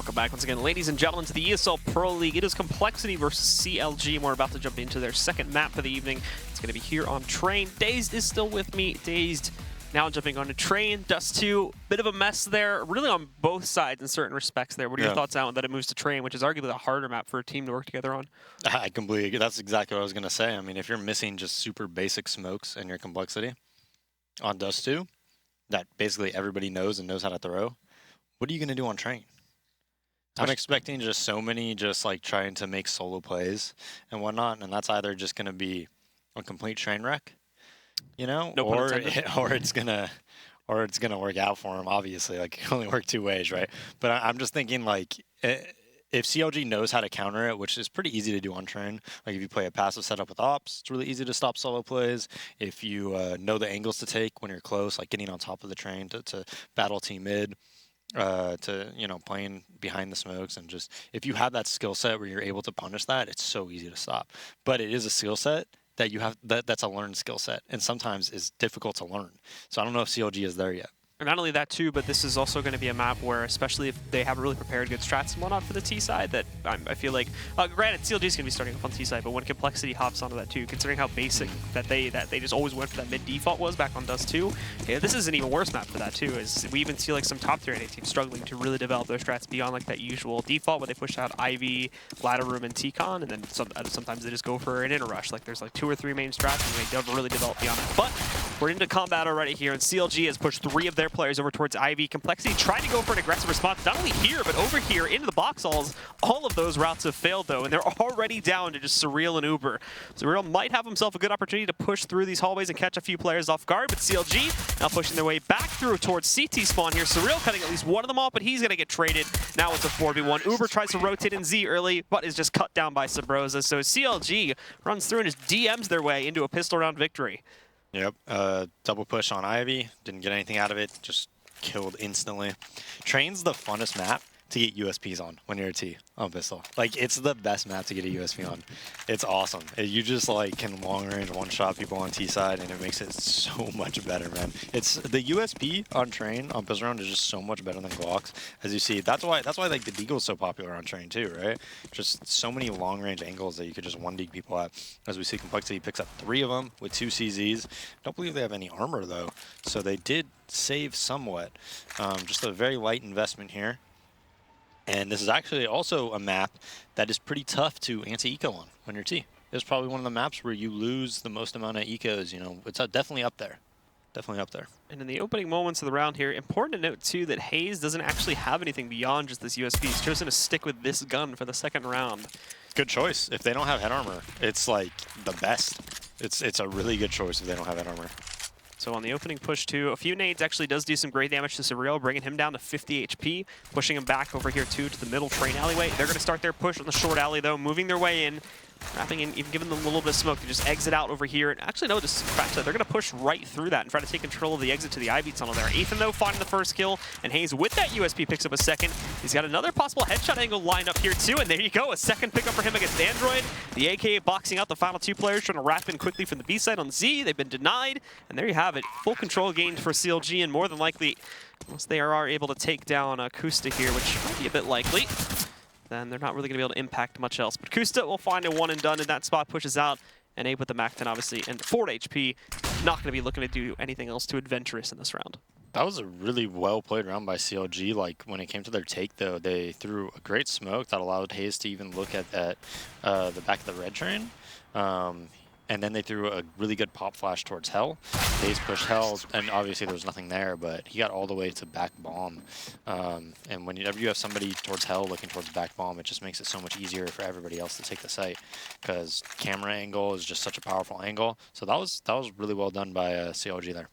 Welcome back once again, ladies and gentlemen, to the ESL Pro League. It is compLexity versus CLG, and we're about to jump into their second map for the evening. It's going to be here on Train. Dazed is still with me. Dazed now jumping onto Train. Dust 2, bit of a mess there, really on both sides in certain respects there. What are your thoughts now that it moves to Train, which is arguably a harder map for a team to work together on? I completely agree. That's exactly what I was going to say. I mean, if you're missing just super basic smokes in your compLexity on Dust 2, that basically everybody knows and knows how to throw, what are you going to do on Train? I'm expecting just so many just like trying to make solo plays and whatnot, and that's either just going to be a complete train wreck, you know, or it's gonna work out for him. Obviously, like it can only work two ways, right? But I'm just thinking like if CLG knows how to counter it, which is pretty easy to do on Train, like if you play a passive setup with ops, it's really easy to stop solo plays. If you know the angles to take when you're close, like getting on top of the train to battle team mid. To, you know, playing behind the smokes, and just if you have that skill set where you're able to punish that, it's so easy to stop. But it is a skill set that you have that's a learned skill set, and sometimes is difficult to learn. So I don't know if CLG is there yet. And not only that too, but this is also going to be a map where, especially if they have really prepared good strats and whatnot for the T side, that I feel like, granted, CLG is going to be starting off on the T side, but when compLexity hops onto that too, considering how basic that they just always went for that mid default was back on Dust 2, yeah, this is an even worse map for that too. As we even see like some top tier NA teams struggling to really develop their strats beyond like that usual default where they push out Ivy, Ladder Room, and T-Con, and then sometimes they just go for an inner rush. Like there's like 2 or 3 main strats, and they never really develop beyond that. But we're into combat already here, and CLG has pushed 3 of their players over towards Ivy. compLexity trying to go for an aggressive response, not only here, but over here into the box halls. All of those routes have failed, though, and they're already down to just Surreal and Uber. Surreal might have himself a good opportunity to push through these hallways and catch a few players off guard, but CLG now pushing their way back through towards CT spawn here. Surreal cutting at least one of them off, but he's going to get traded. Now it's a 4v1. Uber tries to rotate in Z early, but is just cut down by Sabrosa. So CLG runs through and just DMs their way into a pistol round victory. Yep, double push on Ivy, didn't get anything out of it, just killed instantly. Train's the funnest map to get USPs on when you're a T on pistol. Like, it's the best map to get a USP on. It's awesome. You just like can long range one shot people on T side, and it makes it so much better, man. It's the USP on Train on pistol round is just so much better than Glocks, as you see. That's why like the Deagle is so popular on Train too, right? Just so many long range angles that you could just one dig people at. As we see, compLexity picks up 3 of them with 2 CZs. Don't believe they have any armor though, so they did save somewhat. Just a very light investment here. And this is actually also a map that is pretty tough to anti-eco on when you're T. It's probably one of the maps where you lose the most amount of ecos, you know. It's definitely up there. Definitely up there. And in the opening moments of the round here, important to note too that Hayes doesn't actually have anything beyond just this USP. He's chosen to stick with this gun for the second round. Good choice. If they don't have head armor, it's like the best. It's a really good choice if they don't have head armor. So on the opening push too, a few nades actually does do some great damage to Surreal, bringing him down to 50 HP, pushing him back over here too to the middle train alleyway. They're going to start their push on the short alley though, moving their way in, wrapping in, even giving them a little bit of smoke to just exit out over here. And actually no, just scratch that. They're going to push right through that and try to take control of the exit to the Ivy tunnel there. Ethan though finding the first kill, and Hayes with that USP picks up a second. He's got another possible headshot angle lined up here too, and there you go, a second pickup for him against Android. The AKA boxing out the final 2 players, trying to wrap in quickly from the B side on Z. They've been denied, and there you have it. Full control gained for CLG, and more than likely, once they are able to take down Kusta here, which might be a bit likely, then they're not really going to be able to impact much else. But Kusta will find a 1 and done in that spot, pushes out, and Abe with the MAC-10 obviously, and 4 HP, not going to be looking to do anything else too adventurous in this round. That was a really well-played round by CLG. Like, when it came to their take, though, they threw a great smoke that allowed Hayes to even look at the back of the red train. And then they threw a really good pop flash towards Hell. Hayes pushed Hell, and obviously there was nothing there, but he got all the way to back bomb. And whenever you have somebody towards Hell looking towards back bomb, it just makes it so much easier for everybody else to take the site, because camera angle is just such a powerful angle. So that was really well done by CLG there.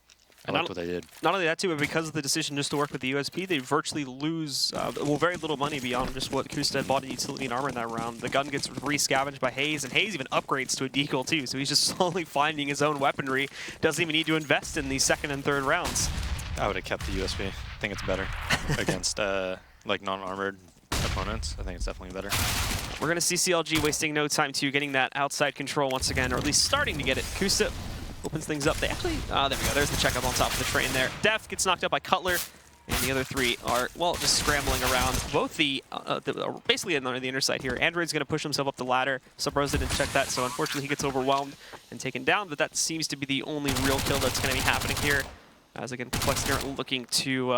I liked what they did. Not only that too, but because of the decision just to work with the USP, they virtually lose well, very little money beyond just what Kusta had bought in utility and armor in that round. The gun gets re-scavenged by Hayes, and Hayes even upgrades to a deagle too, so he's just slowly finding his own weaponry. Doesn't even need to invest in these 2nd and 3rd rounds. I would have kept the USP. I think it's better against like non-armored opponents. I think it's definitely better. We're going to see CLG wasting no time too, getting that outside control once again, or at least starting to get it. Kusta opens things up. They actually, there we go. There's the checkup on top of the train there. Def gets knocked out by Cutler. And the other three are, well, just scrambling around. Both basically on the inner side here. Android's going to push himself up the ladder. Subrosa didn't check that, so unfortunately he gets overwhelmed and taken down. But that seems to be the only real kill that's going to be happening here. As again, compLexity aren't looking too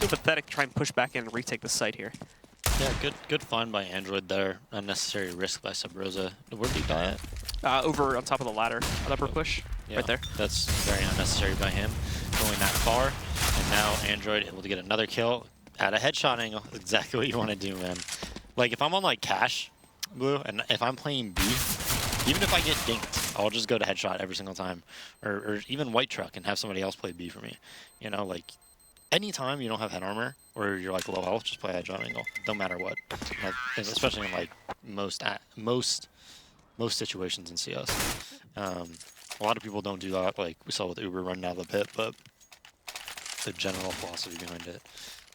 pathetic to try and push back in and retake the site here. Yeah, good find by Android there. Unnecessary risk by Subrosa. Where did he die at? Over on top of the ladder, an upper push, Yeah, right there. That's very unnecessary by him, going that far. And now Android able to get another kill at a headshot angle. Exactly what you want to do, man. Like, if I'm on, like, Cash, Blue, and if I'm playing B, even if I get dinked, I'll just go to headshot every single time. Or even White Truck and have somebody else play B for me. You know, like, anytime you don't have head armor, or you're, like, low health, just play headshot angle. No matter what. Like, especially in, like, most situations in CS. A lot of people don't do that, like we saw with Uber running out of the pit, but the general philosophy behind it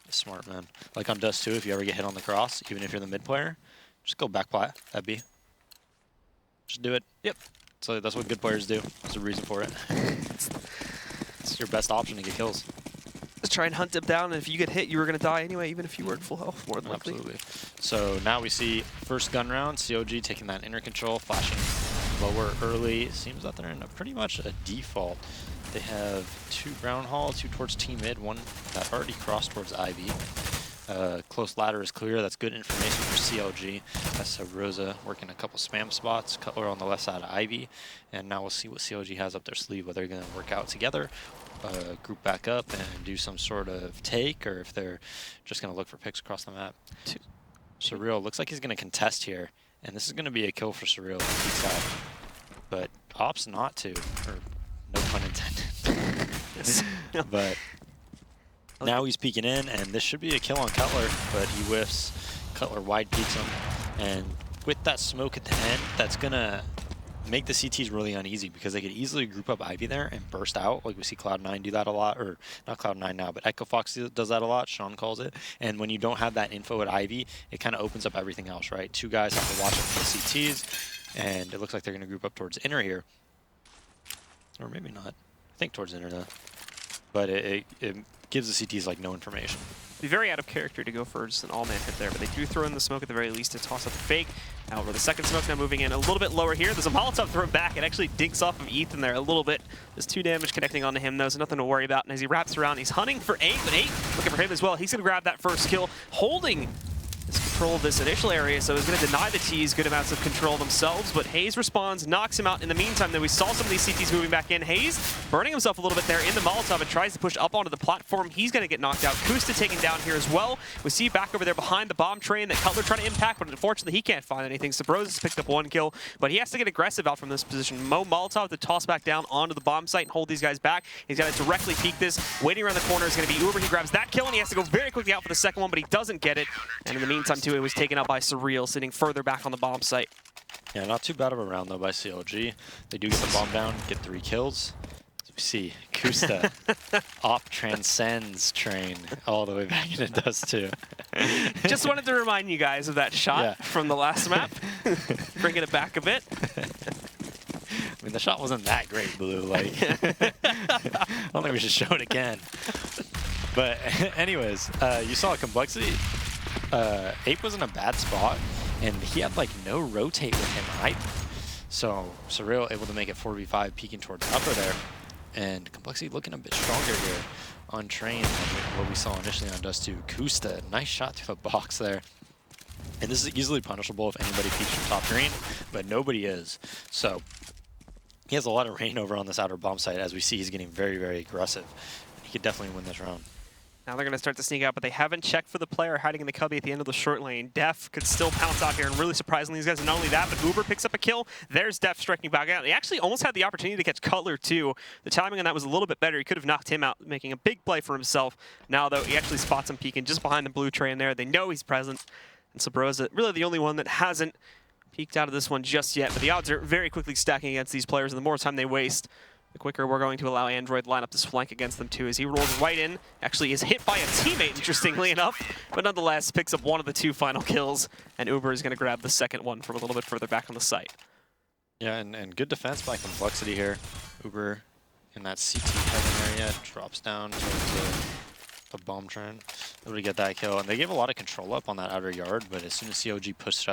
is smart, man. Like on Dust 2, if you ever get hit on the cross, even if you're the mid player, just go back plat at B. Just do it. Yep. So that's what good players do. There's a reason for it. It's your best option to get kills. Just try and hunt him down, and if you get hit, you were going to die anyway, even if you were at full health, more than likely. Absolutely. So now we see first gun round, CLG taking that inner control, flashing lower early. It seems that they're in pretty much a default. They have 2 ground hall, 2 towards T mid, 1 that already crossed towards Ivy. Close ladder is clear. That's good information for CLG. That's Rosa working a couple spam spots. Cutler on the left side of Ivy. And now we'll see what CLG has up their sleeve, whether they're going to work out together, group back up and do some sort of take, or if they're just going to look for picks across the map. Surreal looks like he's going to contest here. And this is going to be a kill for Surreal on the side. But Ops not to, or no pun intended. But now he's peeking in, and this should be a kill on Cutler, but he whiffs. Cutler wide peeks him. And with that smoke at the end, that's going to make the CTs really uneasy because they could easily group up Ivy there and burst out. Like we see Cloud9 do that a lot, or not Cloud9 now, but Echo Fox does that a lot, Sean calls it. And when you don't have that info at Ivy, it kind of opens up everything else, right? 2 guys have to watch out for the CTs, and it looks like they're going to group up towards inner here. Or maybe not. I think towards inner though. But it gives the CTs like no information. Be very out of character to go for just an all-man hit there, but they do throw in the smoke at the very least to toss up the fake. However, the second smoke now moving in a little bit lower here. There's a Molotov thrown back. It actually dinks off of Ethan there a little bit. There's 2 damage connecting onto him, though, so nothing to worry about. And as he wraps around, he's hunting for 8, but 8 looking for him as well. He's going to grab that first kill, holding this control of this initial area, so he's going to deny the T's good amounts of control themselves, but Hayes responds, knocks him out. In the meantime, though, we saw some of these CTs moving back in. Hayes burning himself a little bit there in the Molotov and tries to push up onto the platform. He's going to get knocked out. Kusta taken down here as well. We see back over there behind the bomb train that Cutler trying to impact, but unfortunately he can't find anything. Subrosa's picked up 1 kill, but he has to get aggressive out from this position. Molotov to toss back down onto the bomb site and hold these guys back. He's got to directly peek this. Waiting around the corner is going to be Uber. He grabs that kill, and he has to go very quickly out for the second one, but he doesn't get it. And in the meantime, too, it was taken out by Surreal, sitting further back on the bomb site. Yeah, not too bad of a round, though, by CLG. They do get the bomb down, get 3 kills. As we see, Kusta, op transcends train all the way back into Dust 2. Just wanted to remind you guys of that shot from the last map. Bringing it back a bit. I mean, the shot wasn't that great, Blue. Like, I don't think we should show it again. But anyways, you saw compLexity. Ape was in a bad spot, and he had like no rotate with him either. So Surreal able to make it 4v5, peeking towards upper there, and compLexity looking a bit stronger here on train than what we saw initially on Dust 2. Kusta, nice shot through the box there. And this is easily punishable if anybody peeks from top green, but nobody is. So he has a lot of rain over on this outer bomb site. As we see, he's getting very, very aggressive. He could definitely win this round. Now they're going to start to sneak out, but they haven't checked for the player hiding in the cubby at the end of the short lane. Def could still pounce out here, and really surprisingly, these guys, and not only that, but Uber picks up a kill. There's Def striking back out. He actually almost had the opportunity to catch Cutler, too. The timing on that was a little bit better. He could have knocked him out, making a big play for himself. Now, though, he actually spots him peeking just behind the blue train there. They know he's present. And Subrosa, really the only one that hasn't peeked out of this one just yet, but the odds are very quickly stacking against these players, and the more time they waste, the quicker we're going to allow Android line up this flank against them too, as he rolls right in. Actually is hit by a teammate, interestingly enough, but nonetheless picks up 1 of the 2 final kills, and Uber is going to grab the second one from a little bit further back on the site. Yeah, and good defense by compLexity here. Uber in that CT heaven area drops down towards the bomb train, able to get that kill, and they gave a lot of control up on that outer yard. But as soon as CLG pushed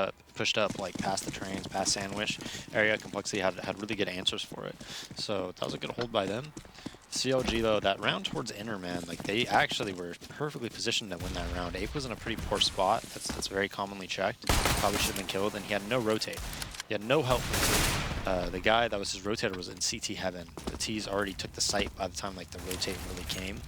up like past the trains, past Sandwich area, compLexity had really good answers for it. So that was a good hold by them. CLG though, that round towards inner, man, like they actually were perfectly positioned to win that round. Ape was in a pretty poor spot. That's very commonly checked. Probably should have been killed, and he had no rotate. He had no help from the guy that was his rotator was in CT heaven. The T's already took the site by the time like the rotate really came.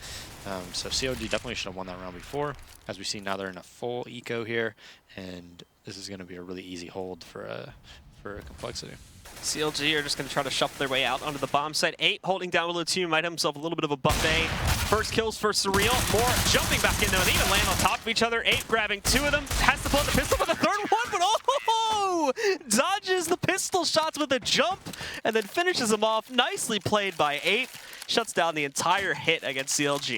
So CLG definitely should have won that round before. As we see now, they're in a full eco here, and this is going to be a really easy hold for compLexity. CLG are just going to try to shuffle their way out onto the bomb site. Ape holding down below 2, might have himself a little bit of a buffet. First kills for Surreal. More jumping back in though. They even land on top of each other. Ape grabbing 2 of them. Has to pull out the pistol for the third one, but oh! Dodges the pistol shots with a jump and then finishes them off. Nicely played by Ape. Shuts down the entire hit against CLG.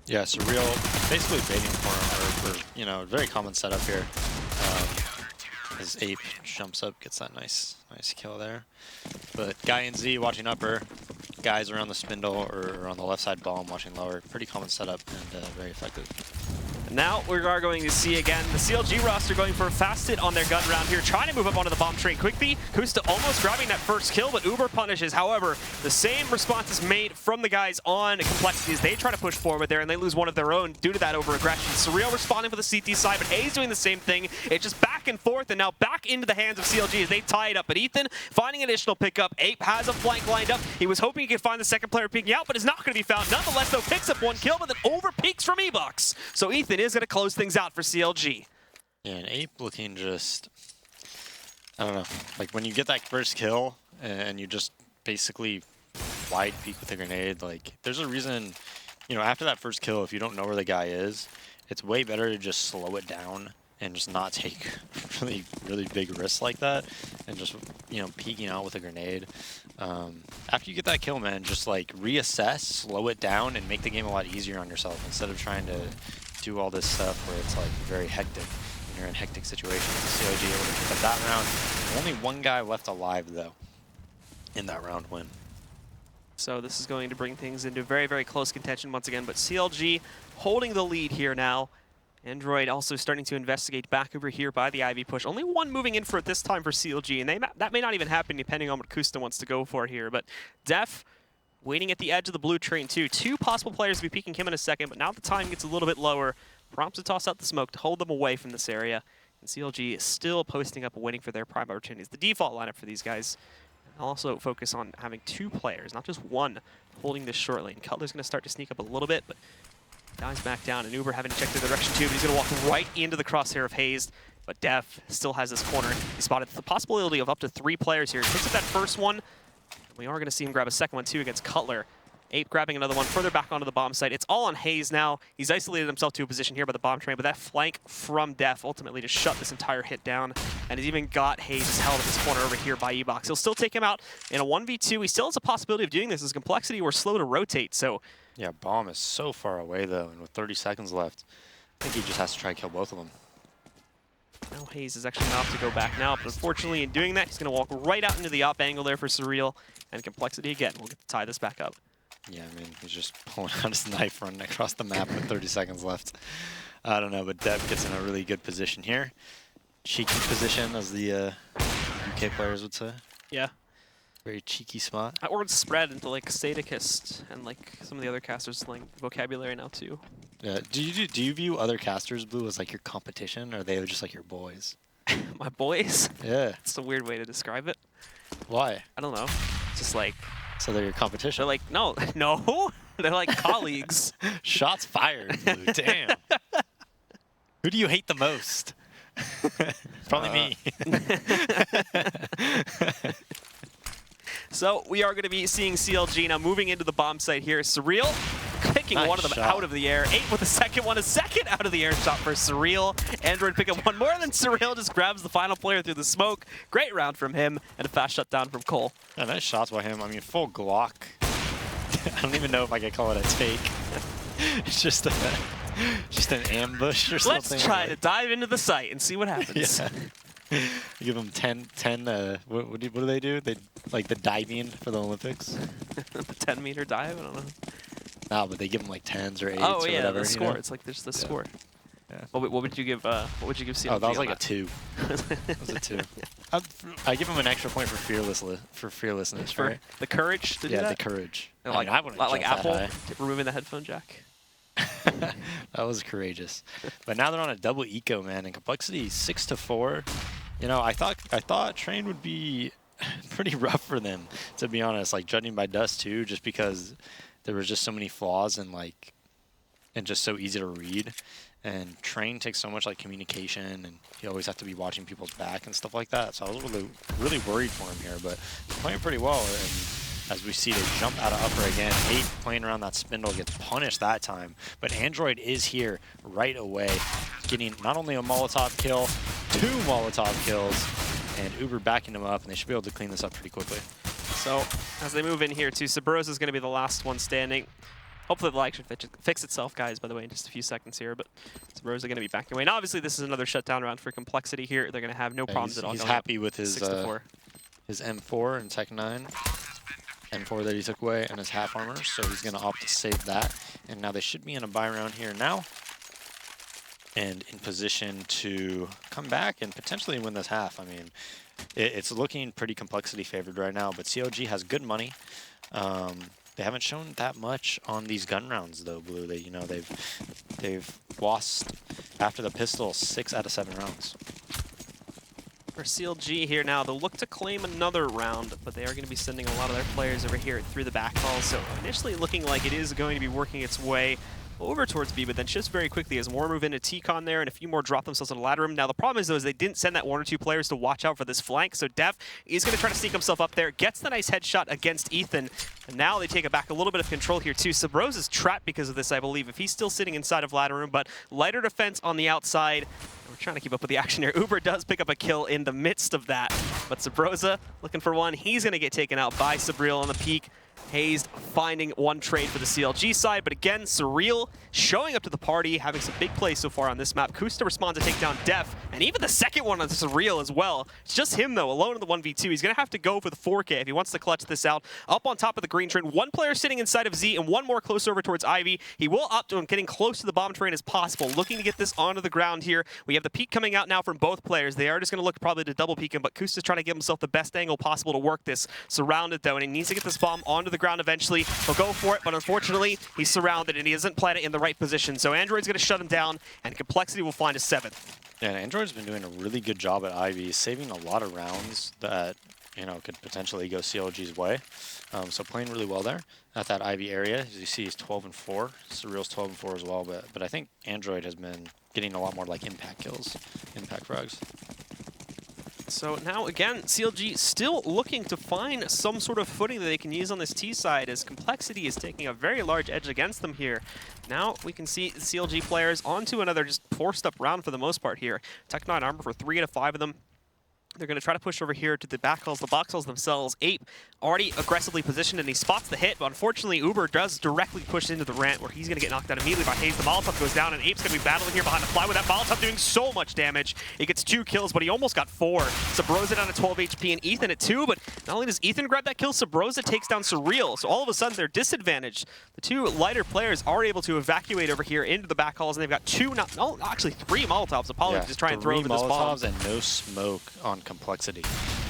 Yeah, Surreal basically baiting for him, or you know, very common setup here. As Ape jumps up, gets that nice kill there. But Guy and Z watching upper, guys around the spindle or on the left side bomb watching lower. Pretty common setup and very effective. Now we are going to see again the CLG roster going for a fast hit on their gun round here, trying to move up onto the bomb train quickly. Kusta almost grabbing that first kill, but Uber punishes. However, the same response is made from the guys on compLexity as they try to push forward there, and they lose one of their own due to that over-aggression. Surreal responding for the CT side, but Hayes doing the same thing. It's just back and forth, and now back into the hands of CLG as they tie it up. But Ethan finding an additional pickup. Ape has a flank lined up. He was hoping he could find the second player peeking out, but is not going to be found. Nonetheless, though, picks up 1 kill, but then over-peaks from eBucks. So Ethan is going to close things out for CLG. Yeah, and Ape looking just, I don't know, like when you get that first kill and you just basically wide peek with a grenade, like there's a reason, you know, after that first kill, if you don't know where the guy is, it's way better to just slow it down and just not take really big risks like that and just, you know, peeking out with a grenade. After you get that kill, man, just like reassess, slow it down, and make the game a lot easier on yourself instead of trying to do all this stuff where it's like very hectic when you're in hectic situations. The CLG able to pick up that round. Only 1 guy left alive though in that round win. So this is going to bring things into very close contention once again, but CLG holding the lead here now. Android also starting to investigate back over here by the Ivy push. Only 1 moving in for it this time for CLG, and that may not even happen depending on what Kusta wants to go for here. But Def waiting at the edge of the blue train too. 2 possible players to be peeking him in a second, but now the time gets a little bit lower. Prompts to toss out the smoke to hold them away from this area. And CLG is still posting up, waiting for their prime opportunities. The default lineup for these guys. Also focus on having 2 players, not just 1, holding this short lane. Cutler's going to start to sneak up a little bit, but dives back down. And Uber having to check the direction too, but he's going to walk right into the crosshair of Hazed. But Def still has this corner. He spotted the possibility of up to 3 players here. He picks up that first one. We are going to see him grab a second one too against Cutler. Ape grabbing another one further back onto the bomb site. It's all on Hayes now. He's isolated himself to a position here by the bomb train, but that flank from Def ultimately to shut this entire hit down. And he's even got Hayes held in this corner over here by eBox. He'll still take him out in a 1v2. He still has a possibility of doing this as compLexity were slow to rotate. So yeah, bomb is so far away though, and with 30 seconds left, I think he just has to try to kill both of them. now Hayes is actually going to go back now, but unfortunately in doing that, he's going to walk right out into the op angle there for Surreal. And compLexity again, we'll get to tie this back up. Yeah, I mean, he's just pulling out his knife, running across the map with 30 seconds left. I don't know, but Dev gets in a really good position here. Cheeky position, as the UK players would say. Yeah. Very cheeky spot. That word's spread into like Sadicist and like some of the other casters' like vocabulary now too. Yeah. Do you view other casters, Blue, as like your competition, or are they just like your boys? My boys? Yeah. It's a weird way to describe it. Why? I don't know. It's just like... So they're your competition? They're like, no. They're like colleagues. Shots fired, Blue. Damn. Who do you hate the most? Probably me. So we are going to be seeing CLG now moving into the bomb site here. Surreal picking nice one of them shot. out of the air. Ape with the second one, a second out of the air shot for Surreal. Android pick up one more, and then Surreal just grabs the final player through the smoke. Great round from him, and a fast shutdown from Cole. Yeah, nice shots by him. I mean, full Glock. I don't even know if I could call it a take. It's just an ambush or something. Let's try to dive into the site and see what happens. Yeah. You give them 10 what do they do? They like the diving for the Olympics. The 10-meter dive? I don't know. No, but they give them like 10s or 8s Oh or yeah, whatever. the score. You know? It's like there's the score. Yeah. What would you give? What would you give CLG? Oh, that was on like a 2. That was a 2. I give him an extra point for fearlessness, For right? the courage to do Yeah, that. the courage. And I mean, I wouldn't like jump Apple that high. removing the headphone jack. That was courageous. But now they're on a double eco, man, and complexity 6-4. You know, I thought Train would be pretty rough for them, to be honest. Like judging by Dust too, just because there was just so many flaws and just so easy to read. And Train takes so much like communication, and you always have to be watching people's back and stuff like that. So I was really worried for him here, but he's playing pretty well. And as we see, they jump out of upper again. 8 playing around that spindle gets punished that time. But Android is here right away, getting not only a Molotov kill, 2 Molotov kills, and Uber backing him up, and they should be able to clean this up pretty quickly. So as they move in here too, Sabrosa is going to be the last one standing. Hopefully the lag should fix itself, guys, by the way, in just a few seconds here. But Sabrosa going to be backing away. And obviously this is another shutdown round for complexity here. They're going to have no problems at all. He's happy with his 6-4. His M4 and Tech 9. M4 that he took away and his half armor, so he's going to opt to save that. And now they should be in a buy round here now, and in position to come back and potentially win this half. I mean, it's looking pretty complexity favored right now, but CLG has good money. They haven't shown that much on these gun rounds though, Blue. They've lost after the pistol 6 out of 7 rounds. For CLG here now, they'll look to claim another round, but they are going to be sending a lot of their players over here through the back hall. So initially looking like it is going to be working its way over towards B, but then shifts very quickly as more move into T-Con there, and a few more drop themselves on the ladder room. Now the problem is though, is they didn't send that 1 or 2 players to watch out for this flank, so Def is going to try to sneak himself up there, gets the nice headshot against Ethan, and now they take it back a little bit of control here too. Sabrosa is trapped because of this, I believe, if he's still sitting inside of ladder room, but lighter defense on the outside. We're trying to keep up with the action here. Uber does pick up a kill in the midst of that, but Sabrosa looking for one. He's going to get taken out by Sabriel on the peak. Hazed finding one trade for the CLG side, but again, Surreal showing up to the party, having some big plays so far on this map. Kusta responds to take down Def, and even the second one on Surreal as well. It's just him, though, alone in the 1v2. He's going to have to go for the 4K if he wants to clutch this out. Up on top of the green train, 1 player sitting inside of Z and 1 more close over towards Ivy. He will opt to getting close to the bomb train as possible, looking to get this onto the ground here. We have the peek coming out now from both players. They are just going to look probably to double peek him, but Kusta's trying to give himself the best angle possible to work this. Surrounded, though, and he needs to get this bomb onto the ground eventually. He'll go for it, but unfortunately, he's surrounded and he doesn't plant it in the right position. So Android's going to shut him down, and complexity will find a 7th. Yeah, and Android's been doing a really good job at Ivy, saving a lot of rounds that, you know, could potentially go CLG's way. So playing really well there at that Ivy area. As you see, he's 12-4. Surreal's 12-4 as well, but I think Android has been getting a lot more like impact kills, impact frags. So now, again, CLG still looking to find some sort of footing that they can use on this T side, as complexity is taking a very large edge against them here. Now we can see the CLG players onto another just forced up round for the most part here. Tech 9 armor for 3 out of 5 of them. They're going to try to push over here to the back halls, the box halls themselves. Ape already aggressively positioned, and he spots the hit, but unfortunately Uber does directly push into the rant, where he's going to get knocked out immediately by Haze. The Molotov goes down, and Ape's going to be battling here behind the fly with that Molotov doing so much damage. He gets 2 kills, but he almost got 4. Sabrosa down to 12 HP, and Ethan at 2, but not only does Ethan grab that kill, Sabrosa takes down Surreal, so all of a sudden they're disadvantaged. The 2 lighter players are able to evacuate over here into the back halls, and they've got 3 Molotovs. Apologies, just try and throw over this bomb. 3 Molotovs and no smoke on complexity.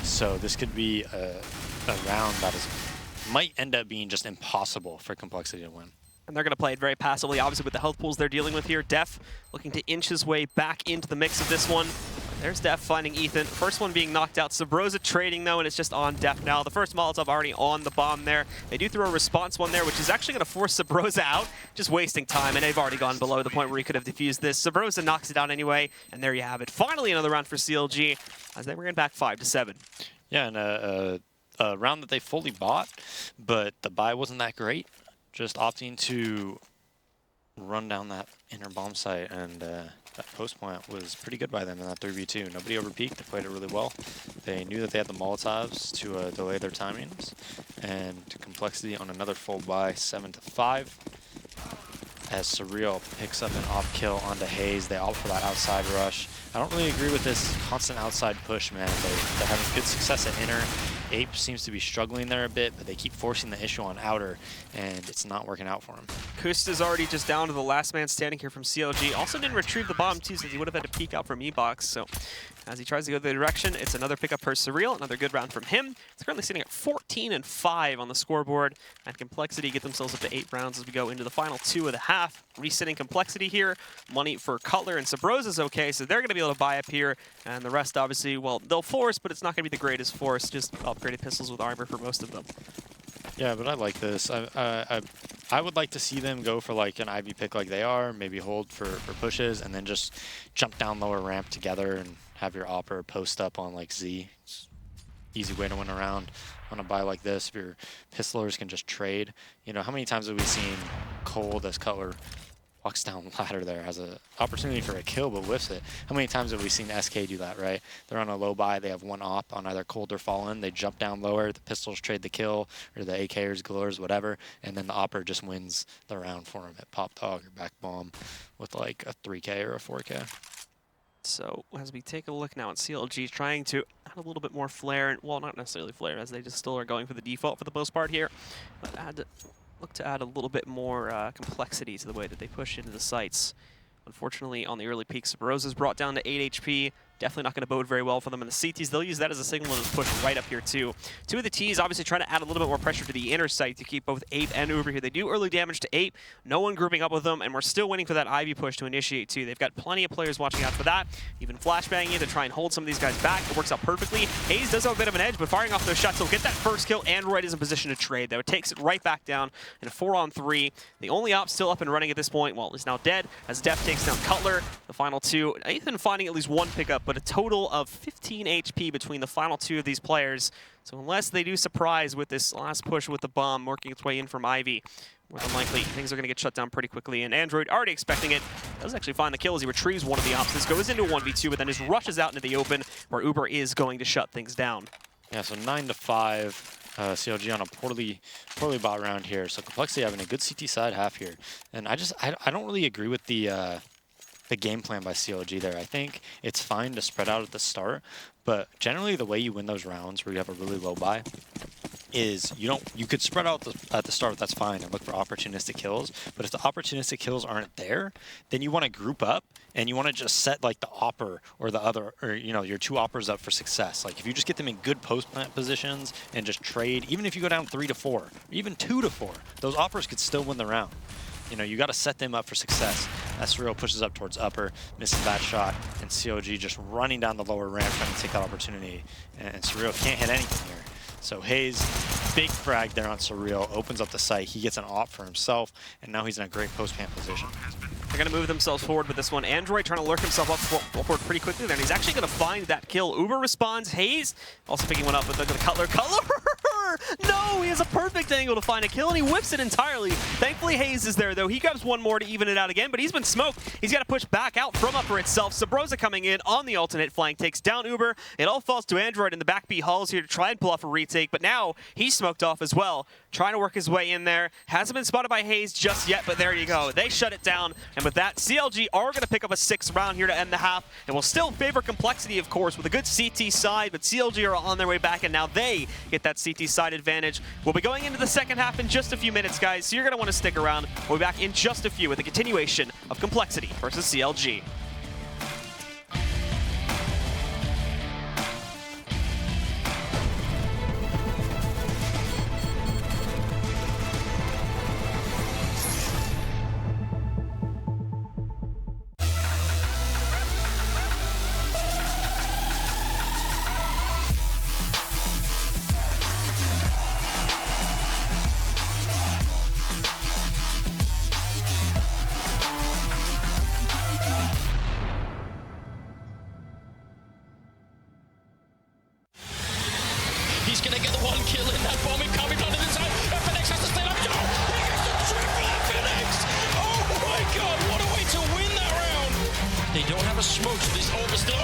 So this could be a round that might end up being just impossible for complexity to win. And they're going to play it very passively, obviously with the health pools they're dealing with here. Def looking to inch his way back into the mix of this one. There's Def finding Ethan. First one being knocked out. Sabrosa trading, though, and it's just on Def now. The first Molotov already on the bomb there. They do throw a response one there, which is actually going to force Sabrosa out, just wasting time, and they've already gone below the point where he could have defused this. Sabrosa knocks it out anyway, and there you have it. Finally another round for CLG, as they were in back 5-7. Yeah, and a round that they fully bought, but the buy wasn't that great. Just opting to run down that inner bomb site, and that post plant was pretty good by them in that 3v2. Nobody overpeaked. They played it really well. They knew that they had the Molotovs to delay their timings, and complexity on another full buy, 7-5. As Surreal picks up an off kill onto Haze, they opt for that outside rush. I don't really agree with this constant outside push, man. They're having good success at inner. Ape seems to be struggling there a bit, but they keep forcing the issue on outer, and it's not working out for him. Kusta's already just down to the last man standing here from CLG. Also didn't retrieve the bomb too, since he would have had to peek out from E-Box. So as he tries to go the direction, it's another pickup per Surreal. Another good round from him. It's currently sitting at 14-5 on the scoreboard. And compLexity get themselves up to 8 rounds as we go into the final 2 of the half. Resetting compLexity here. Money for Cutler and Sabrosa is okay, so they're going to be able to buy up here. And the rest, obviously, well, they'll force, but it's not going to be the greatest force. Just upgraded pistols with armor for most of them. Yeah, but I like this. I would like to see them go for like an Ivy pick like they are, maybe hold for pushes, and then just jump down lower ramp together and have your Opper post up on like Z. It's easy way to win a round on a buy like this. If your pistolers can just trade. You know, how many times have we seen Cold as Cutler walks down ladder there, has an opportunity for a kill but whiffs it? How many times have we seen SK do that, right? They're on a low buy, they have one op on either Cold or Fallen, they jump down lower, the pistols trade the kill, or the AKers, glowers, whatever, and then the Opper just wins the round for him at Pop Dog or Back Bomb with like a 3K or a 4K. So as we take a look now at CLG trying to add a little bit more flair, and well, not necessarily flair, as they just still are going for the default for the most part here, but look to add a little bit more complexity to the way that they push into the sites. Unfortunately, on the early peak, Sabrosa's brought down to 8 HP. Definitely not going to bode very well for them in the CTs. They'll use that as a signal to push right up here, too. Two of the Ts obviously trying to add a little bit more pressure to the inner site to keep both Ape and Uber here. They do early damage to Ape. No one grouping up with them, and we're still waiting for that Ivy push to initiate, too. They've got plenty of players watching out for that. Even flashbanging it to try and hold some of these guys back. It works out perfectly. Hayes does have a bit of an edge, but firing off those shots, he'll get that first kill. Android is in position to trade, though. It takes it right back down in a 4-on-3. The only op still up and running at this point, well, is now dead, as Def takes down Cutler. The final two, Ethan finding at least one pickup, but a total of 15 HP between the final two of these players. So unless they do surprise with this last push with the bomb working its way in from Ivy, more than likely things are going to get shut down pretty quickly. And Android, already expecting it, does actually find the kill as he retrieves one of the ops. This goes into a 1v2, but then just rushes out into the open where Uber is going to shut things down. Yeah, so 9-5. CLG on a poorly bought round here. So compLexity having a good CT side half here. And I don't really agree with the game plan by CLG there. I think it's fine to spread out at the start, but generally the way you win those rounds where you have a really low buy is you could spread out at the start, that's fine, and look for opportunistic kills, but if the opportunistic kills aren't there, then you want to group up and you want to just set like the Opper or the other, or you know, your two Oppers up for success. Like if you just get them in good post plant positions and just trade, even if you go down 3-4, or even 2-4, those Oppers could still win the round. You know, you got to set them up for success. Surreal pushes up towards upper, misses that shot, and CLG just running down the lower ramp trying to take that opportunity. And Surreal can't hit anything here. So Hayes, big frag there on Surreal, opens up the site. He gets an op for himself, and now he's in a great post-camp position. They're going to move themselves forward with this one. Android trying to lurk himself up forward pretty quickly there, and he's actually going to find that kill. Uber responds. Hayes also picking one up with the Cutler. No, he has a perfect angle to find a kill, and he whips it entirely. Thankfully, Hayes is there, though. He grabs one more to even it out again, but he's been smoked. He's got to push back out from upper itself. Sabrosa coming in on the alternate flank, takes down Uber. It all falls to Android in the back B halls here to try and pull off a retake, but now he's smoked off as well. Trying to work his way in there. Hasn't been spotted by Hayes just yet, but there you go. They shut it down, and with that, CLG are going to pick up a 6th round here to end the half, and will still favor compLexity, of course, with a good CT side, but CLG are on their way back, and now they get that CT side advantage. We'll be going into the second half in just a few minutes, guys, so you're going to want to stick around. We'll be back in just a few with a continuation of compLexity versus CLG. He's going to get the one kill in that bomb. Coming onto the side. FNX has to stay up. No! He gets the triple FNX! Oh my god, what a way to win that round! They don't have a smoke, so this over still.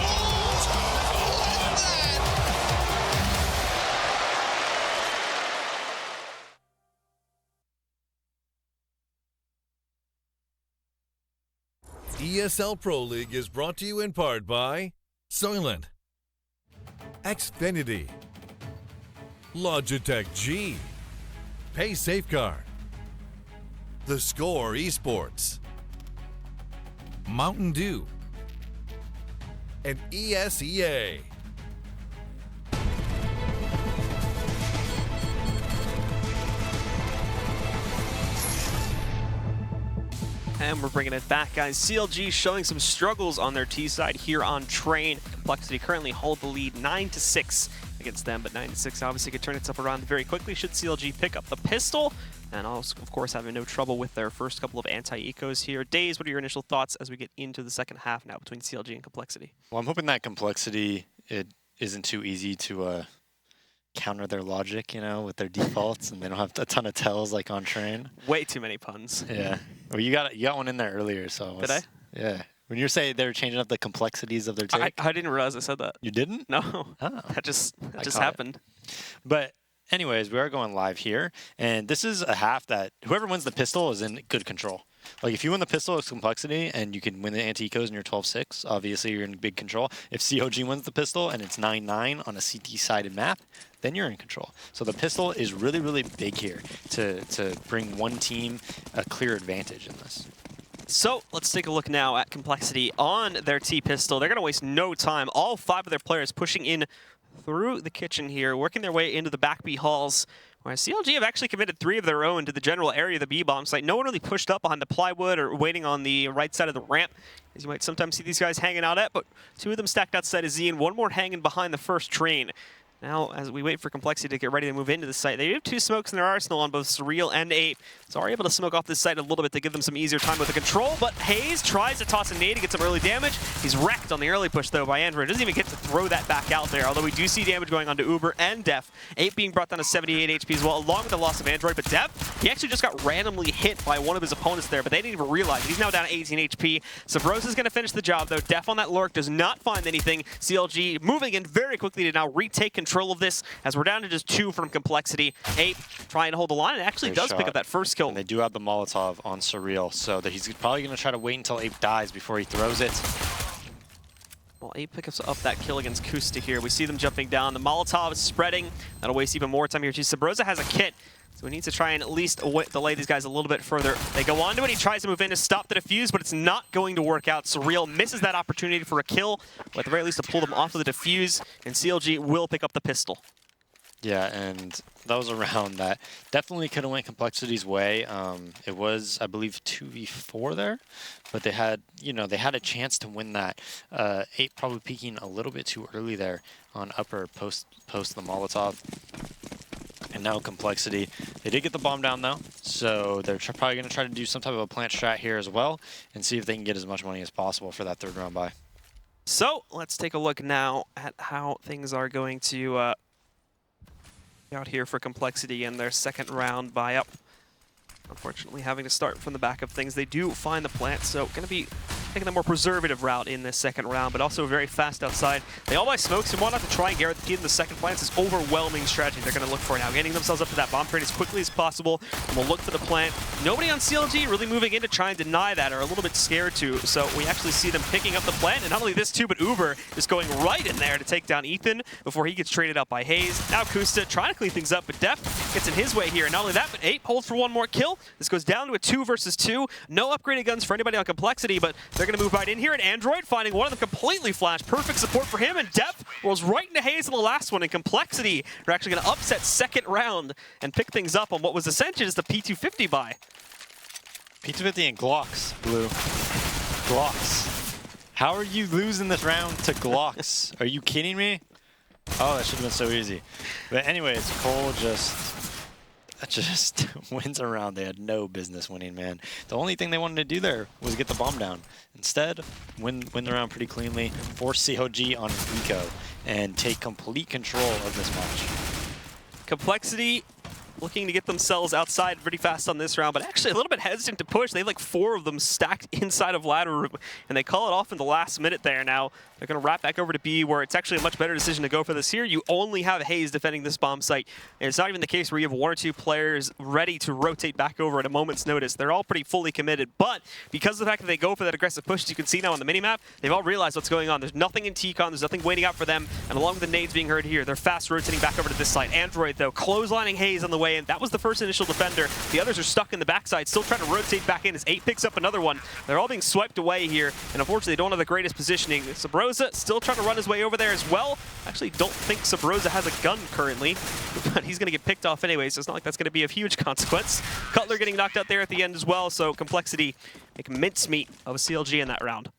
ESL Pro League is brought to you in part by Soylent, Xfinity, Logitech G, Pay Safeguard, The Score Esports, Mountain Dew, and ESEA. And we're bringing it back, guys. CLG showing some struggles on their T side here on Train. compLexity currently hold the lead 9-6 against them, but 9-6 obviously could turn itself around very quickly should CLG pick up the pistol. And also, of course, having no trouble with their first couple of anti-ecos here. Days, what are your initial thoughts as we get into the second half now between CLG and compLexity? Well, I'm hoping that compLexity, it isn't too easy to counter their logic, you know, with their defaults, and they don't have a ton of tells like on Train. Way too many puns. Yeah. Well, you got one in there earlier, so. Did I? Yeah. When you were saying they were changing up the complexities of their take. I didn't realize I said that. You didn't? No. Oh. That just happened. But anyways, we are going live here, and this is a half that whoever wins the pistol is in good control. Like, if you win the pistol, it's compLexity, and you can win the anti-ecos and you're 12-6, obviously you're in big control. If COG wins the pistol and it's 9-9 on a CT-sided map, then you're in control. So the pistol is really, really big here to bring one team a clear advantage in this. So let's take a look now at compLexity on their T-pistol. They're going to waste no time. All 5 of their players pushing in through the kitchen here, working their way into the back B halls. Whereas CLG have actually committed 3 of their own to the general area of the B-bomb site. No one really pushed up behind the plywood or waiting on the right side of the ramp, as you might sometimes see these guys hanging out at, but 2 of them stacked outside of Z and 1 more hanging behind the first Train. Now, as we wait for compLexity to get ready to move into the site, they have 2 smokes in their arsenal on both Surreal and Ape, so are able to smoke off this site a little bit to give them some easier time with the control, but Hayes tries to toss a nade to get some early damage. He's wrecked on the early push, though, by Android. Doesn't even get to throw that back out there, although we do see damage going on to Uber and Def. Ape being brought down to 78 HP as well, along with the loss of Android, but Def, he actually just got randomly hit by one of his opponents there, but they didn't even realize it. He's now down to 18 HP. Sabros is going to finish the job, though. Def on that lurk does not find anything. CLG moving in very quickly to now retake control of this, as we're down to just 2 from compLexity. Ape trying to hold the line, and actually does pick up that first kill. And they do have the Molotov on Surreal, so that he's probably going to try to wait until Ape dies before he throws it. Well, Ape picks up that kill against Kusta here. We see them jumping down. The Molotov is spreading. That'll waste even more time here too. Sabrosa has a kit, so he needs to try and at least delay these guys a little bit further. They go on to it. He tries to move in to stop the defuse, but it's not going to work out. Surreal misses that opportunity for a kill, or at the very least to pull them off of the defuse, and CLG will pick up the pistol. Yeah, and that was a round that definitely could have went compLexity's way. It was, I believe, 2v4 there, but they had, you know, they had a chance to win that. Ape probably peeking a little bit too early there on upper post the Molotov. And now compLexity, they did get the bomb down though, so they're probably going to try to do some type of a plant strat here as well and see if they can get as much money as possible for that 3rd round buy. So let's take a look now at how things are going to out here for compLexity in their 2nd round buy up. Unfortunately, having to start from the back of things. They do find the plant, so going to be taking the more preservative route in this 2nd round, but also very fast outside. They all buy smokes and want to try and get the key in the 2nd plants. This overwhelming strategy they're going to look for now, getting themselves up to that bomb train as quickly as possible, and we'll look for the plant. Nobody on CLG really moving in to try and deny that, or a little bit scared to, so we actually see them picking up the plant, and not only this too, but Uber is going right in there to take down Ethan before he gets traded out by Hayes. Now Kusta trying to clean things up, but Def gets in his way here, and not only that, but Ape holds for 1 more kill. This goes down to a 2 versus 2. No upgraded guns for anybody on compLexity, but they're going to move right in here, and Android finding one of them completely flashed. Perfect support for him, and Def rolls right into Hayes in the last one, and compLexity are actually going to upset 2nd round and pick things up on what was essentially just a P250 buy. P250 and Glocks, Blue. Glocks. How are you losing this round to Glocks? Are you kidding me? Oh, that should have been so easy. But anyways, Cole just wins a round they had no business winning, man. The only thing they wanted to do there was get the bomb down. Instead, win the round pretty cleanly, force CLG on an eco, and take complete control of this match. compLexity looking to get themselves outside pretty fast on this round, but actually a little bit hesitant to push. They have like 4 of them stacked inside of ladder room, and they call it off in the last minute there. Now they're going to wrap back over to B, where it's actually a much better decision to go for this here. You only have Hayes defending this bomb site, and it's not even the case where you have 1 or 2 players ready to rotate back over at a moment's notice. They're all pretty fully committed, but because of the fact that they go for that aggressive push, as you can see now on the minimap, they've all realized what's going on. There's nothing in T-Con, there's nothing waiting out for them, and along with the nades being heard here, they're fast rotating back over to this side. Android, though, clotheslining Hayes on the way in. That was the first initial defender. The others are stuck in the backside, still trying to rotate back in as 8 picks up another one. They're all being swiped away here, and unfortunately, they don't have the greatest positioning. Sabrosa still trying to run his way over there as well. Actually, don't think Sabrosa has a gun currently, but he's going to get picked off anyway, so it's not like that's going to be of huge consequence. Cutler getting knocked out there at the end as well, so compLexity make mincemeat of a CLG in that round.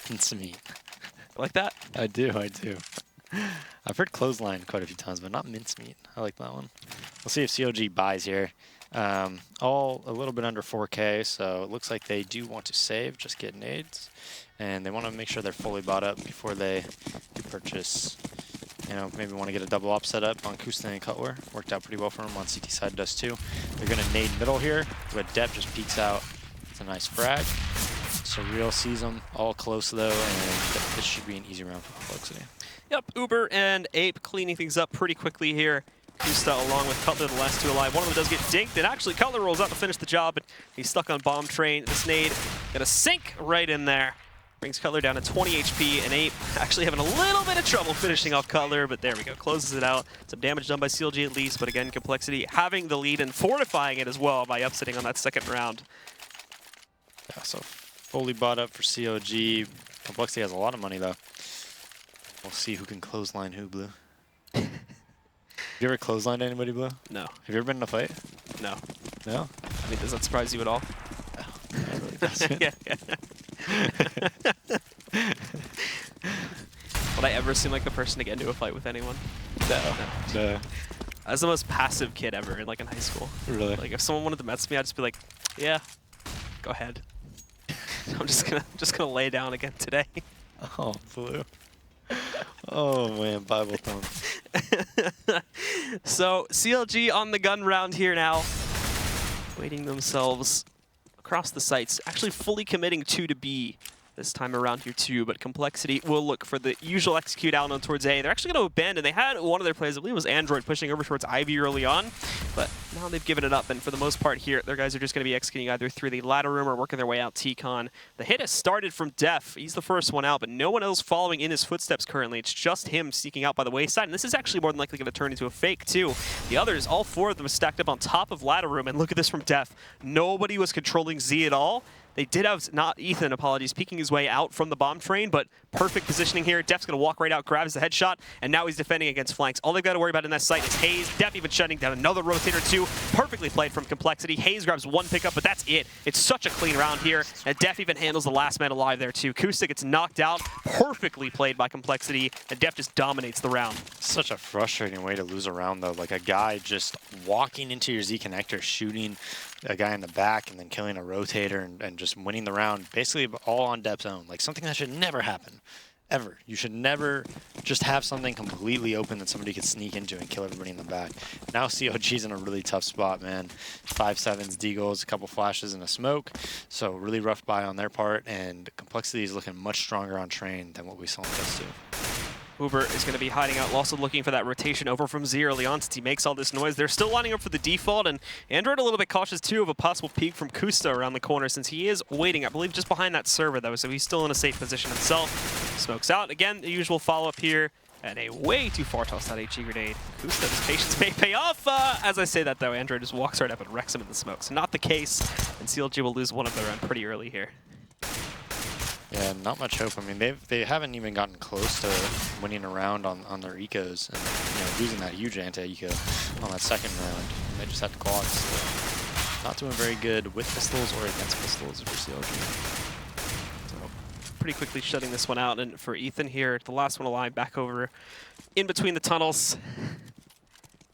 Mincemeat. Like that? I do. I've heard clothesline quite a few times, but not mincemeat. I like that one. We'll see if CLG buys here. All a little bit under 4K, so it looks like they do want to save, just get nades. And they want to make sure they're fully bought up before they do purchase. You know, maybe want to get a double op set up on Kusta and Cutler. Worked out pretty well for him on CT side, does too. They're going to nade middle here, but Depp just peeks out. It's a nice frag. Surreal sees them all close though, and this should be an easy round for compLexity. Yep, Uber and Ape cleaning things up pretty quickly here. Kusta along with Cutler, the last 2 alive. One of them does get dinked, and actually Cutler rolls out to finish the job, but he's stuck on bomb train. This nade gonna sink right in there. Brings Cutler down to 20 HP, and Ape actually having a little bit of trouble finishing off Cutler, but there we go, closes it out. Some damage done by CLG at least, but again, compLexity having the lead and fortifying it as well by upsetting on that second round. Yeah, so fully bought up for CLG. compLexity has a lot of money though. We'll see who can clothesline who, Blue. Have you ever clotheslined anybody, Blue? No. Have you ever been in a fight? No. No? I mean, does that surprise you at all? No. That really doesn't. Yeah. Would I ever seem like the person to get into a fight with anyone? No. I was the most passive kid ever, in high school. Really? Like, if someone wanted to mess with me, I'd just be like, yeah, go ahead. I'm just gonna lay down again today. Oh, Blue. Oh man, Bible thumb. So CLG on the gun round here now, waiting themselves across the sites, actually fully committing 2 to B this time around here too, but compLexity will look for the usual execute out on towards A. They're actually going to abandon. They had one of their players, I believe it was Android, pushing over towards Ivy early on, but now they've given it up, and for the most part here, their guys are just going to be executing either through the ladder room or working their way out T-Con. The hit has started from Def. He's the first one out, but no one else following in his footsteps currently. It's just him sneaking out by the wayside, and this is actually more than likely going to turn into a fake too. The others, all 4 of them, stacked up on top of ladder room, and look at this from Def. Nobody was controlling Z at all. They did have, not Ethan, apologies, peeking his way out from the bomb train, but perfect positioning here. Def's going to walk right out, grabs the headshot, and now he's defending against flanks. All they've got to worry about in that site is Hayes. Def even shutting down another rotator too. Perfectly played from compLexity. Hayes grabs 1 pickup, but that's it. It's such a clean round here, and Def even handles the last man alive there too. Kusta gets knocked out. Perfectly played by compLexity, and Def just dominates the round. Such a frustrating way to lose a round though. Like a guy just walking into your Z connector, shooting a guy in the back, and then killing a rotator and just winning the round, basically all on Dep's own. Like something that should never happen, ever. You should never just have something completely open that somebody could sneak into and kill everybody in the back. Now CLG's in a really tough spot, man. 5-7s, D-goals, a couple flashes, and a smoke. So really rough buy on their part, and compLexity is looking much stronger on train than what we saw in Dust 2. Uber is going to be hiding out, also looking for that rotation over from Z early on since he makes all this noise. They're still lining up for the default, and Android a little bit cautious too of a possible peek from Kusta around the corner since he is waiting, I believe, just behind that server though, so he's still in a safe position himself. Smokes out. Again, the usual follow-up here, and a way too far tossed that HE grenade. Kusta's patience may pay off. As I say that though, Android just walks right up and wrecks him in the smoke. So not the case, and CLG will lose one of their own pretty early here. Yeah, not much hope. I mean, they haven't even gotten close to winning a round on their ecos, and losing that huge anti-eco on that second round. They just had quads. So not doing very good with pistols or against pistols for CLG. So pretty quickly shutting this one out, and for Ethan here, the last one alive, back over in between the tunnels.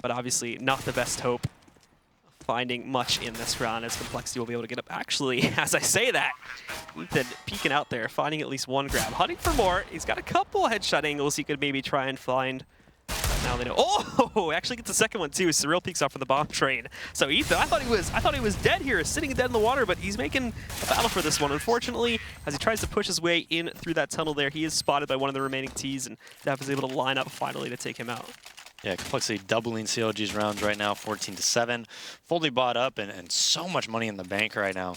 But obviously not the best hope finding much in this round, as compLexity will be able to get up. Actually, as I say that, Ethan peeking out there, finding at least 1 grab. Hunting for more. He's got a couple headshot angles he could maybe try and find. Now they know. Oh, actually gets the second one too. Surreal peeks off for the bomb train. So Ethan, I thought he was dead here, sitting dead in the water, but he's making a battle for this one. Unfortunately, as he tries to push his way in through that tunnel there, he is spotted by one of the remaining Ts, and Def is able to line up finally to take him out. Yeah, compLexity doubling CLG's rounds right now, 14-7. Fully bought up and so much money in the bank right now.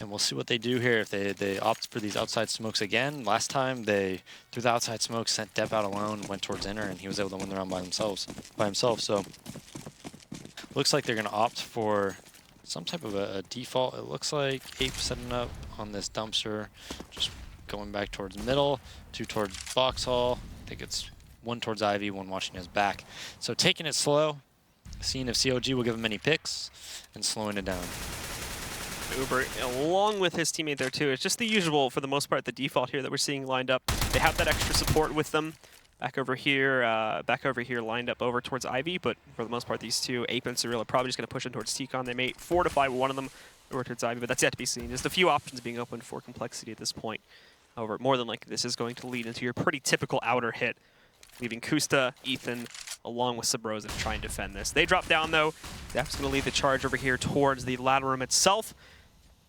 And we'll see what they do here if they opt for these outside smokes again. Last time they threw the outside smoke, sent Depp out alone, went towards inner, and he was able to win the round by himself. So looks like they're going to opt for some type of a default. It looks like Ape setting up on this dumpster, just going back towards middle, 2 towards box hall. I think it's 1 towards Ivy, 1 watching his back. So taking it slow, seeing if CLG will give him any picks, and slowing it down. Uber, along with his teammate there too. It's just the usual, for the most part, the default here that we're seeing lined up. They have that extra support with them. Back over here lined up over towards Ivy, but for the most part, these two, Ape and Surreal, are probably just going to push in towards T-Con. They may fortify one of them over towards Ivy, but that's yet to be seen. Just a few options being opened for compLexity at this point. However, more than likely, this is going to lead into your pretty typical outer hit, leaving Kusta, Ethan, along with Sabrosa to try and defend this. They drop down, though. Def's going to lead the charge over here towards the ladder room itself.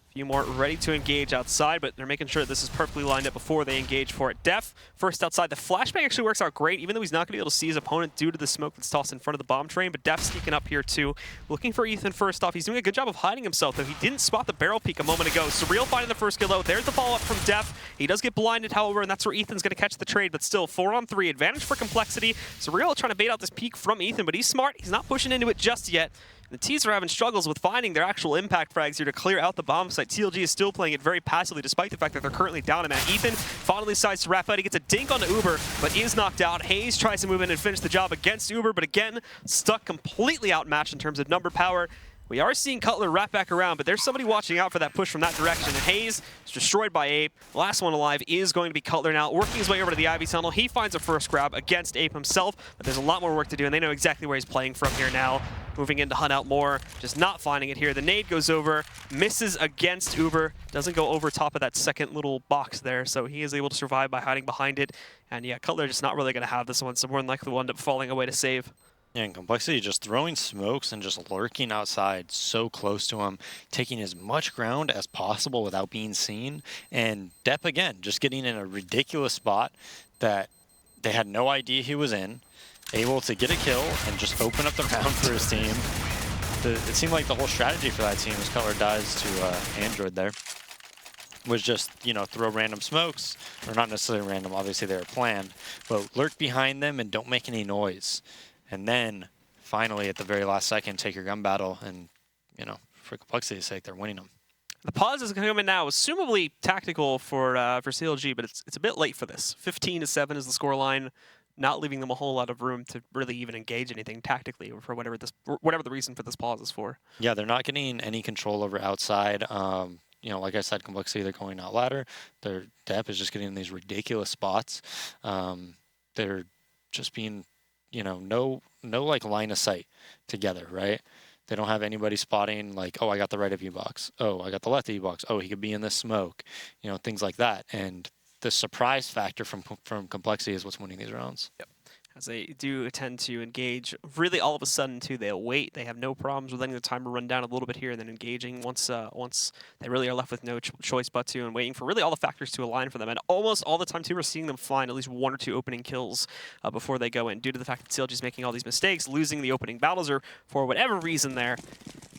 A few more ready to engage outside, but they're making sure this is perfectly lined up before they engage for it. Def, first outside. The flashbang actually works out great, even though he's not going to be able to see his opponent due to the smoke that's tossed in front of the bomb train, but Def sneaking up here, too. Looking for Ethan first off. He's doing a good job of hiding himself, though. He didn't spot the barrel peek a moment ago. Surreal finding the first kill, though. There's the follow-up from Def. He does get blinded, however, and that's where Ethan's going to catch the trade, but still, 4-on-3. Advantage for compLexity. Surreal trying to bait out this peek from Ethan, but he's smart. He's not pushing into it just yet. The Ts are having struggles with finding their actual impact frags here to clear out the bomb site. CLG is still playing it very passively, despite the fact that they're currently down a man. Ethan finally decides to wrap out. He gets a dink onto Uber, but is knocked out. Hayes tries to move in and finish the job against Uber, but again, stuck completely outmatched in terms of number power. We are seeing Cutler wrap back around, but there's somebody watching out for that push from that direction. And Hayes is destroyed by Ape. The last one alive is going to be Cutler now, working his way over to the Ivy tunnel. He finds a first grab against Ape himself, but there's a lot more work to do, and they know exactly where he's playing from here now. Moving in to hunt out more, just not finding it here. The nade goes over, misses against Uber, doesn't go over top of that second little box there, so he is able to survive by hiding behind it. And yeah, Cutler just not really going to have this one, so more than likely will end up falling away to save. Yeah, and compLexity just throwing smokes and just lurking outside so close to him, taking as much ground as possible without being seen. And Depp, again, just getting in a ridiculous spot that they had no idea he was in, able to get a kill and just open up the round for his team. It seemed like the whole strategy for that team, as Cutler dies to Android there, was just, you know, throw random smokes, or not necessarily random, obviously they were planned, but lurk behind them and don't make any noise. And then, finally, at the very last second, take your gun battle, and, you know, for compLexity's sake, they're winning them. The pause is coming now, assumably tactical for CLG, but it's a bit late for this. 15-7 is the scoreline, not leaving them a whole lot of room to really even engage anything tactically, or for whatever the reason for this pause is for. Yeah, they're not getting any control over outside. You know, like I said, compLexity, they're going out ladder. Their Depp is just getting in these ridiculous spots. They're just being, you know, no like line of sight together, right? They don't have anybody spotting like, oh, I got the right of you box. Oh, I got the left of you box. Oh, he could be in this smoke. You know, things like that. And the surprise factor from compLexity is what's winning these rounds. Yep. As they do tend to engage, really all of a sudden too, they'll wait. They have no problems with letting the timer run down a little bit here and then engaging once they really are left with no choice but to, and waiting for really all the factors to align for them. And almost all the time too, we're seeing them find at least 1 or 2 opening kills before they go in, due to the fact that CLG is making all these mistakes, losing the opening battles, or for whatever reason there.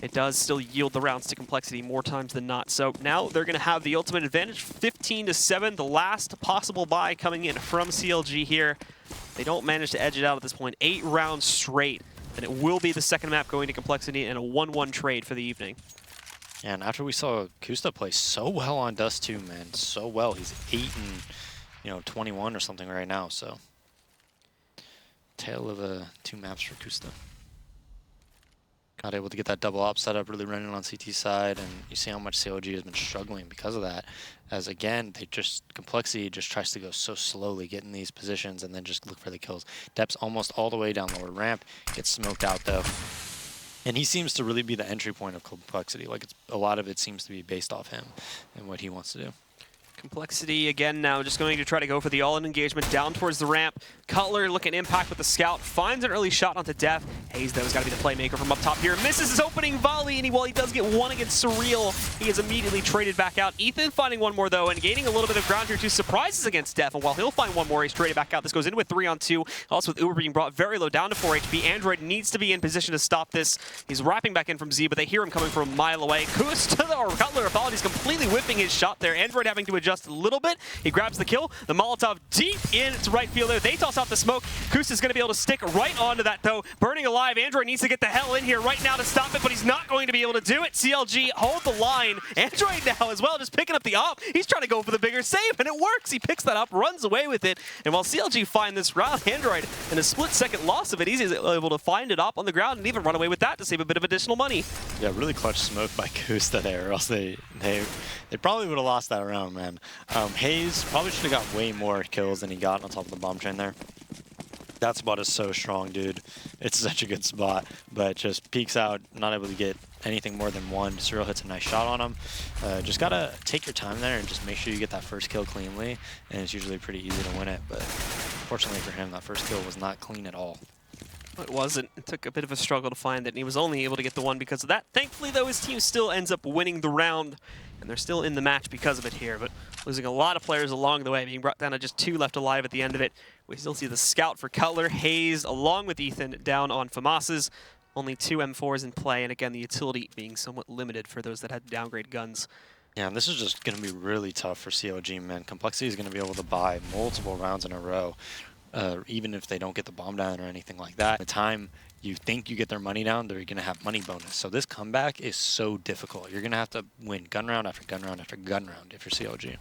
It does still yield the rounds to compLexity more times than not. So now they're going to have the ultimate advantage, 15-7, the last possible buy coming in from CLG here. They don't manage to edge it out at this point. 8 rounds straight, and it will be the second map going to compLexity and a 1-1 trade for the evening. And after we saw Kusta play so well on Dust 2, man, so well. He's 8-21 or something right now, so. Tale of 2 maps for Kusta. Not able to get that double op setup, really running on CT side, and you see how much CLG has been struggling because of that. As again, compLexity just tries to go so slowly, get in these positions, and then just look for the kills. Depp's almost all the way down lower ramp, gets smoked out though. And he seems to really be the entry point of compLexity. Like, a lot of it seems to be based off him and what he wants to do. compLexity again now, just going to try to go for the all-in engagement down towards the ramp. Cutler looking impact with the scout, finds an early shot onto Def. Hayes, though, has got to be the playmaker from up top here. Misses his opening volley, and while he does get one against Surreal, he is immediately traded back out. Ethan finding one more, though, and gaining a little bit of ground here, too. Surprises against Def, and while he'll find one more, he's traded back out. This goes in with 3-on-2. Also with Uber being brought very low, down to 4 HP. Android needs to be in position to stop this. He's wrapping back in from Z, but they hear him coming from a mile away. Kus to the Cutler, apologies, completely whipping his shot there. Android having to adjust a little bit. He grabs the kill. The Molotov deep into right field there. They toss out the smoke. Kus is going to be able to stick right onto that, though. Burning alive. Android needs to get the hell in here right now to stop it, but he's not going to be able to do it. CLG hold the line. Android now as well, just picking up the op. He's trying to go for the bigger save, and it works. He picks that up, runs away with it, and while CLG find this round, Android, in a split-second loss of it, he's able to find it up on the ground and even run away with that to save a bit of additional money. Yeah, really clutch smoke by Kusta there, or else they probably would have lost that round, man. Hayes probably should have got way more kills than he got on top of the bomb train there. That spot is so strong, dude. It's such a good spot, but just peeks out, not able to get anything more than one. Surreal hits a nice shot on him. Just gotta take your time there and just make sure you get that first kill cleanly, and it's usually pretty easy to win it, but fortunately for him, that first kill was not clean at all. It wasn't. It took a bit of a struggle to find it, and he was only able to get the one because of that. Thankfully, though, his team still ends up winning the round, and they're still in the match because of it here, but losing a lot of players along the way, being brought down to just 2 left alive at the end of it. We still see the scout for Cutler, Hayes, along with Ethan, down on FAMAS's. Only 2 M4s in play, and again, the utility being somewhat limited for those that had downgrade guns. Yeah, and this is just going to be really tough for CLG, man. compLexity is going to be able to buy multiple rounds in a row. Even if they don't get the bomb down or anything like that. By the time you think you get their money down, they're going to have money bonus. So this comeback is so difficult. You're going to have to win gun round after gun round after gun round if you're CLG.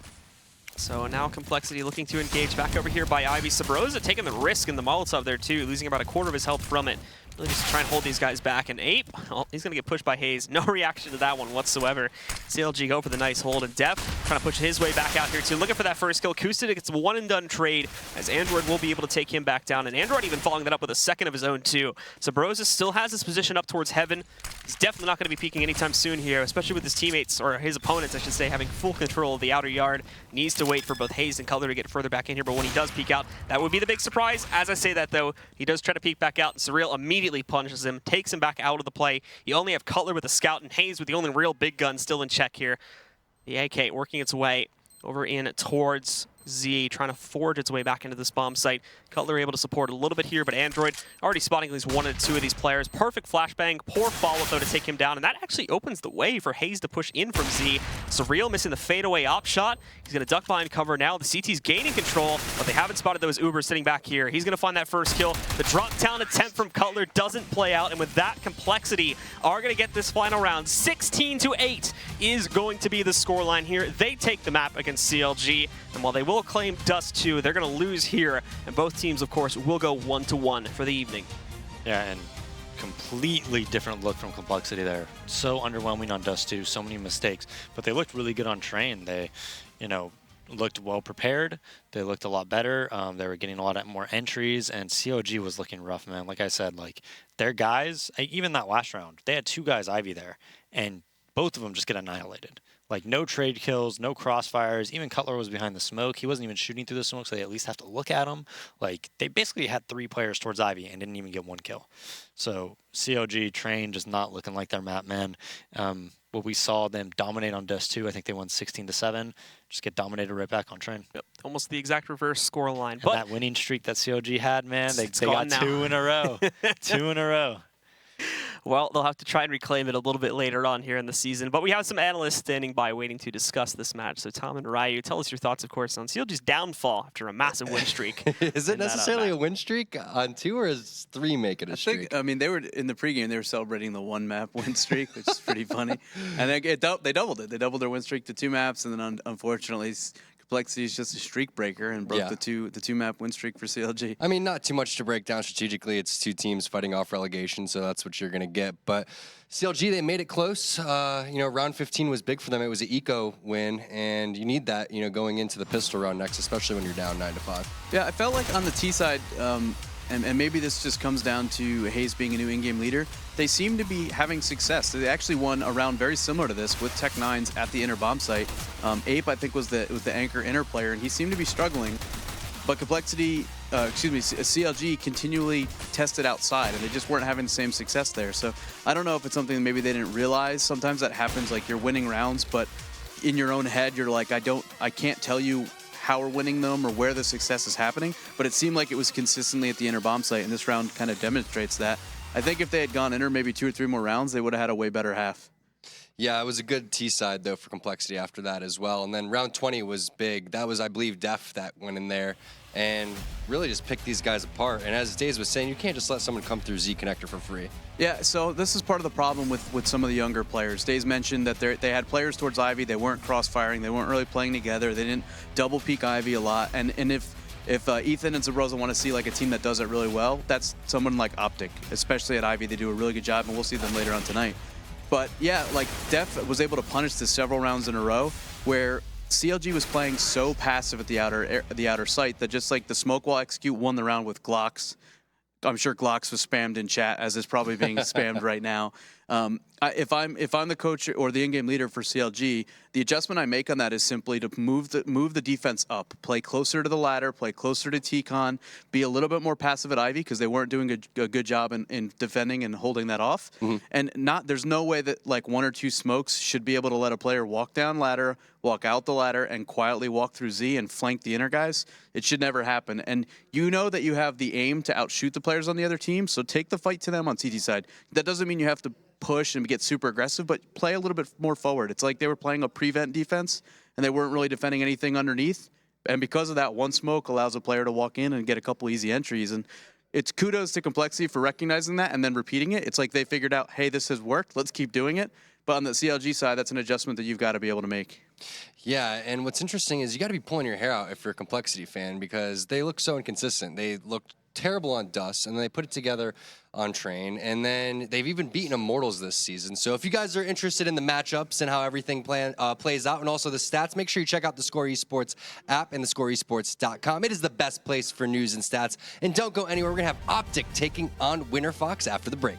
So now compLexity looking to engage back over here by Ivy. Sabrosa taking the risk in the Molotov there too, losing about a quarter of his health from it. Really just try and hold these guys back. And Ape, oh, he's going to get pushed by Hayes. No reaction to that one whatsoever. CLG go for the nice hold, and Def trying to push his way back out here too. Looking for that first kill. Kusta gets a one-and-done trade, as Android will be able to take him back down. And Android even following that up with a second of his own too. Sabrosa still has his position up towards heaven. He's definitely not going to be peeking anytime soon here, especially with his teammates, or his opponents, I should say, having full control of the outer yard. Needs to wait for both Hayes and Cutler to get further back in here, but when he does peek out, that would be the big surprise. As I say that, though, he does try to peek back out, and Surreal immediately punishes him, takes him back out of the play. You only have Cutler with the scout, and Hayes with the only real big gun still in check here. The AK working its way over in towards Z, trying to forge its way back into this bomb site. Cutler able to support a little bit here, but Android already spotting at least 1 and 2 of these players. Perfect flashbang, poor follow-up though to take him down, and that actually opens the way for Hayes to push in from Z. Surreal missing the fadeaway op shot. He's going to duck behind cover now. The CT's gaining control, but they haven't spotted those Ubers sitting back here. He's going to find that first kill. The drop down attempt from Cutler doesn't play out, and with that, compLexity are going to get this final round. 16-8 is going to be the scoreline here. They take the map against CLG, and while they will claim Dust 2, they're going to lose here, and both teams, of course, will go 1-1 for the evening. Yeah, and completely different look from compLexity there. So underwhelming on Dust 2, so many mistakes, but they looked really good on Train. They, you know, looked well prepared. They looked a lot better. They were getting a lot more entries, and COG was looking rough, man. Like I said, like their guys, even that last round, they had 2 guys Ivy there, and both of them just get annihilated. Like, no trade kills, no crossfires. Even Cutler was behind the smoke. He wasn't even shooting through the smoke, so they at least have to look at him. Like, they basically had 3 players towards Ivy and didn't even get 1 kill. So, CLG, Train, just not looking like their map, man. What we saw them dominate on Dust 2, I think they won 16-7. Just get dominated right back on Train. Yep, almost the exact reverse scoreline. But that winning streak that CLG had, man, they got now. 2 in a row. 2 in a row. Well, they'll have to try and reclaim it a little bit later on here in the season. But we have some analysts standing by waiting to discuss this match. So Tom and Ryu, tell us your thoughts, of course, on CLG's downfall after a massive win streak. Is it necessarily a win streak on 2, or is 3 make it a streak? I mean, they were in the pregame, they were celebrating the 1-map win streak, which is pretty funny. And they doubled it. They doubled their win streak to 2 maps, and then unfortunately, compLexity is just a streak breaker and broke the two map win streak for CLG. I mean, not too much to break down strategically. It's 2 teams fighting off relegation, so that's what you're going to get. But CLG, they made it close. You know, round 15 was big for them. It was an eco win, and you need that, you know, going into the pistol round next, especially when you're down 9-5. Yeah, I felt like on the T side, and maybe this just comes down to Hayes being a new in-game leader, they seem to be having success. They actually won a round very similar to this with Tech9's at the inner bomb site. Ape, I think, was the anchor inner player, and he seemed to be struggling. But CLG continually tested outside, and they just weren't having the same success there. So I don't know if it's something that maybe they didn't realize. Sometimes that happens, like you're winning rounds, but in your own head, you're like, I can't tell you how we're winning them or where the success is happening. But it seemed like it was consistently at the inner bomb site, and this round kind of demonstrates that. I think if they had gone inner maybe 2 or 3 more rounds, they would have had a way better half. Yeah, it was a good T side, though, for complexity after that as well. And then round 20 was big. That was, I believe, Def that went in there and really just picked these guys apart. And as Daze was saying, you can't just let someone come through Z Connector for free. Yeah, so this is part of the problem with some of the younger players. Daze mentioned that they had players towards Ivy. They weren't cross-firing. They weren't really playing together. They didn't double peek Ivy a lot. And if Ethan and Zabroza want to see like a team that does it really well, that's someone like Optic, especially at Ivy. They do a really good job, and we'll see them later on tonight. But yeah, like Def was able to punish this several rounds in a row where CLG was playing so passive at the outer site that just like the smoke wall execute won the round with Glocks. I'm sure Glocks was spammed in chat, as is probably being spammed right now. If I'm the coach or the in-game leader for CLG, the adjustment I make on that is simply to move the defense up, play closer to the ladder, play closer to T-Con, be a little bit more passive at Ivy because they weren't doing a good job in defending and holding that off. Mm-hmm. And there's no way that like 1 or 2 smokes should be able to let a player walk down ladder, walk out the ladder, and quietly walk through Z and flank the inner guys. It should never happen. And you know that you have the aim to outshoot the players on the other team, so take the fight to them on CT side. That doesn't mean you have to push and get super aggressive, but play a little bit more forward. It's like they were playing a prevent defense, and they weren't really defending anything underneath. And because of that, one smoke allows a player to walk in and get a couple easy entries. And it's kudos to complexity for recognizing that and then repeating it. It's like they figured out, hey, this has worked. Let's keep doing it. But on the CLG side, that's an adjustment that you've got to be able to make. Yeah, and what's interesting is you got to be pulling your hair out if you're a complexity fan because they look so inconsistent. They looked terrible on Dust, and then they put it together on Train, and then they've even beaten Immortals this season. So if you guys are interested in the matchups and how everything plays out and also the stats, make sure you check out the Score Esports app and thescoreesports.com. It is the best place for news and stats. And don't go anywhere. We're going to have Optic taking on Winter Fox after the break.